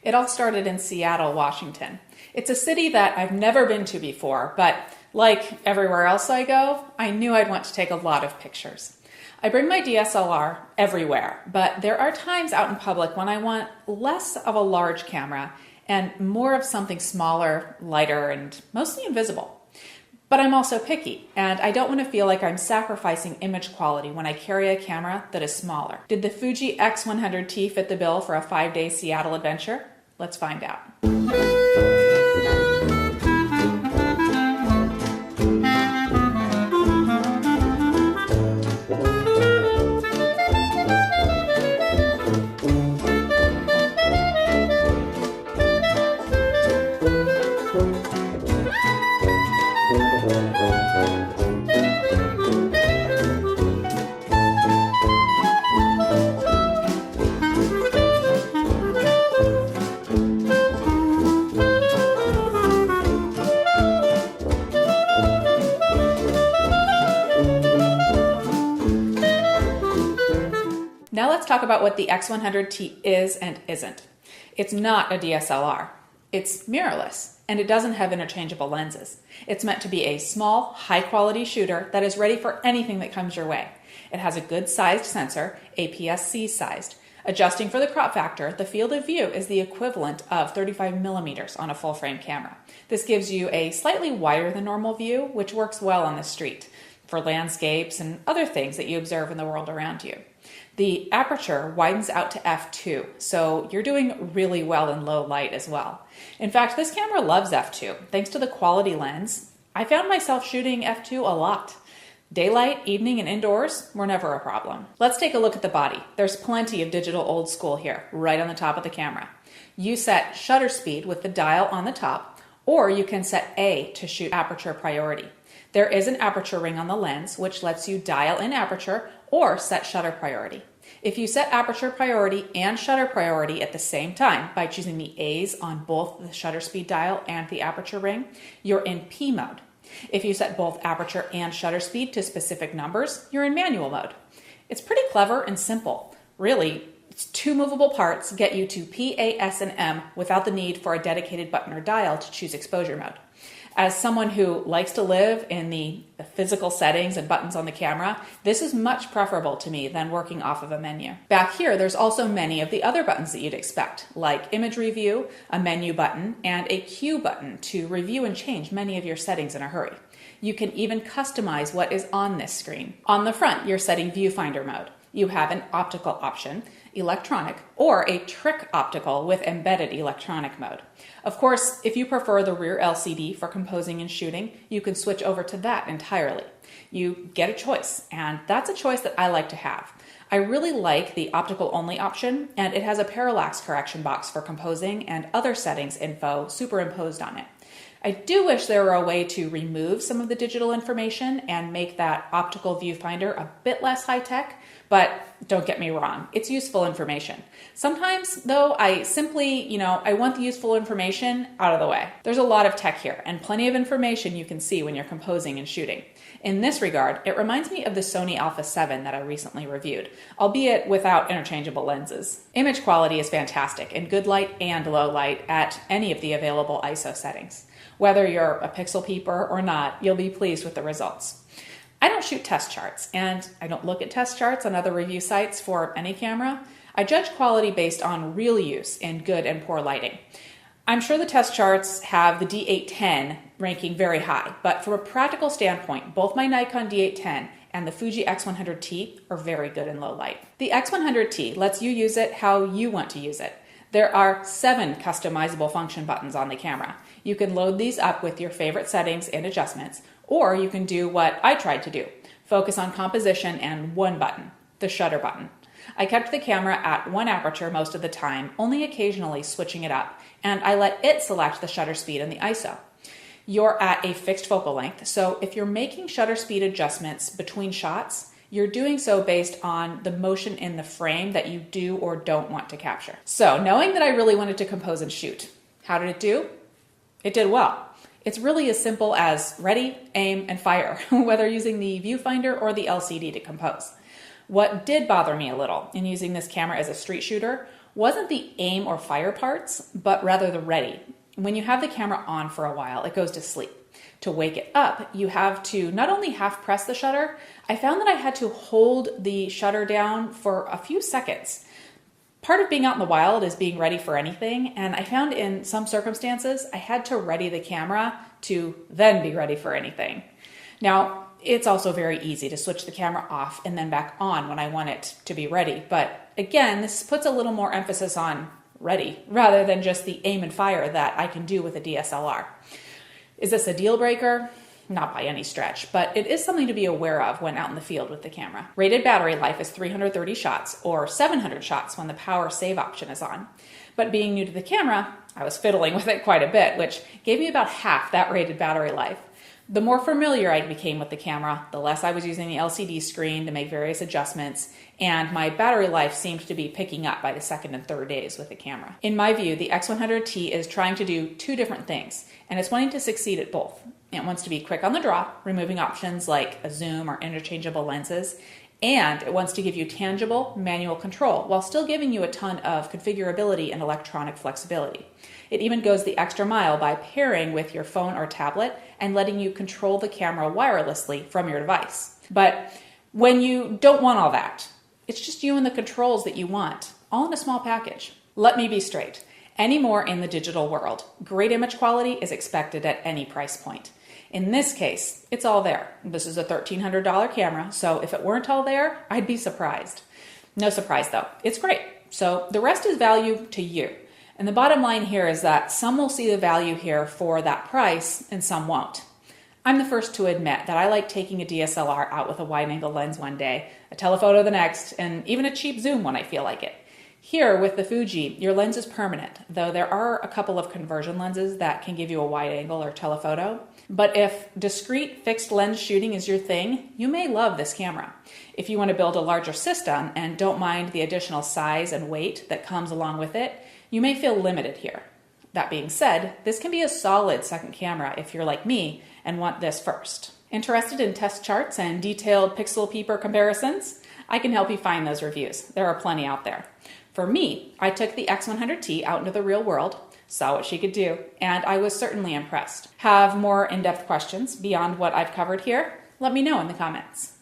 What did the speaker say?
It all started in Seattle, Washington. It's a city that I've never been to before, but like everywhere else I go, I knew I'd want to take a lot of pictures. I bring my DSLR everywhere, but there are times out in public when I want less of a large camera and more of something smaller, lighter, and mostly invisible. But I'm also picky, and I don't want to feel like I'm sacrificing image quality when I carry a camera that is smaller. Did the Fuji X100T fit the bill for a 5-day Seattle adventure? Let's find out. Now let's talk about what the X100T is and isn't. It's not a DSLR. It's mirrorless, and it doesn't have interchangeable lenses. It's meant to be a small, high-quality shooter that is ready for anything that comes your way. It has a good-sized sensor, APS-C sized. Adjusting for the crop factor, the field of view is the equivalent of 35 millimeters on a full-frame camera. This gives you a slightly wider than normal view, which works well on the street for landscapes and other things that you observe in the world around you. The aperture widens out to f2, so you're doing really well in low light as well. In fact, this camera loves f2. Thanks to the quality lens, I found myself shooting f2 a lot. Daylight, evening, and indoors were never a problem. Let's take a look at the body. There's plenty of digital old school here, right on the top of the camera. You set shutter speed with the dial on the top, or you can set A to shoot aperture priority. There is an aperture ring on the lens, which lets you dial in aperture or set shutter priority. If you set aperture priority and shutter priority at the same time by choosing the A's on both the shutter speed dial and the aperture ring, you're in P mode. If you set both aperture and shutter speed to specific numbers, you're in manual mode. It's pretty clever and simple. Really, it's 2 movable parts get you to P, A, S, and M without the need for a dedicated button or dial to choose exposure mode. As someone who likes to live in the physical settings and buttons on the camera, this is much preferable to me than working off of a menu. Back here, there's also many of the other buttons that you'd expect, like image review, a menu button, and a Q button to review and change many of your settings in a hurry. You can even customize what is on this screen. On the front, you're setting viewfinder mode. You have an optical option, electronic, or a trick optical with embedded electronic mode. Of course, if you prefer the rear LCD for composing and shooting, you can switch over to that entirely. You get a choice, and that's a choice that I like to have. I really like the optical only option, and it has a parallax correction box for composing and other settings info superimposed on it. I do wish there were a way to remove some of the digital information and make that optical viewfinder a bit less high-tech, but don't get me wrong, it's useful information. Sometimes, though, I simply, I want the useful information out of the way. There's a lot of tech here and plenty of information you can see when you're composing and shooting. In this regard, it reminds me of the Sony Alpha 7 that I recently reviewed, albeit without interchangeable lenses. Image quality is fantastic in good light and low light at any of the available ISO settings. Whether you're a pixel peeper or not, you'll be pleased with the results. I don't shoot test charts, and I don't look at test charts on other review sites for any camera. I judge quality based on real use in good and poor lighting. I'm sure the test charts have the D810 ranking very high, but from a practical standpoint, both my Nikon D810 and the Fuji X100T are very good in low light. The X100T lets you use it how you want to use it. There are 7 customizable function buttons on the camera. You can load these up with your favorite settings and adjustments, or you can do what I tried to do, focus on composition and one button, the shutter button. I kept the camera at 1 aperture most of the time, only occasionally switching it up, and I let it select the shutter speed and the ISO. You're at a fixed focal length, so if you're making shutter speed adjustments between shots, you're doing so based on the motion in the frame that you do or don't want to capture. So knowing that I really wanted to compose and shoot, how did it do? It did well. It's really as simple as ready, aim, and fire, whether using the viewfinder or the LCD to compose. What did bother me a little in using this camera as a street shooter wasn't the aim or fire parts, but rather the ready. When you have the camera on for a while, it goes to sleep. To wake it up, you have to not only half press the shutter, I found that I had to hold the shutter down for a few seconds. Part of being out in the wild is being ready for anything, and I found in some circumstances I had to ready the camera to then be ready for anything. Now, it's also very easy to switch the camera off and then back on when I want it to be ready, but again, this puts a little more emphasis on ready rather than just the aim and fire that I can do with a DSLR. Is this a deal breaker? Not by any stretch, but it is something to be aware of when out in the field with the camera. Rated battery life is 330 shots or 700 shots when the power save option is on. But being new to the camera, I was fiddling with it quite a bit, which gave me about half that rated battery life. The more familiar I became with the camera, the less I was using the LCD screen to make various adjustments, and my battery life seemed to be picking up by the second and third days with the camera. In my view, the X100T is trying to do two different things, and it's wanting to succeed at both. It wants to be quick on the draw, removing options like a zoom or interchangeable lenses, and it wants to give you tangible manual control while still giving you a ton of configurability and electronic flexibility. It even goes the extra mile by pairing with your phone or tablet and letting you control the camera wirelessly from your device. But when you don't want all that, it's just you and the controls that you want, all in a small package. Let me be straight. Any more in the digital world, great image quality is expected at any price point. In this case, it's all there. This is a $1,300 camera, so if it weren't all there, I'd be surprised. No surprise though, it's great. So the rest is value to you. And the bottom line here is that some will see the value here for that price and some won't. I'm the first to admit that I like taking a DSLR out with a wide-angle lens one day, a telephoto the next, and even a cheap zoom when I feel like it. Here with the Fuji, your lens is permanent, though there are a couple of conversion lenses that can give you a wide angle or telephoto. But if discrete fixed lens shooting is your thing, you may love this camera. If you want to build a larger system and don't mind the additional size and weight that comes along with it, you may feel limited here. That being said, this can be a solid second camera if you're like me and want this first. Interested in test charts and detailed pixel peeper comparisons? I can help you find those reviews. There are plenty out there. For me, I took the X100T out into the real world, saw what she could do, and I was certainly impressed. Have more in-depth questions beyond what I've covered here? Let me know in the comments.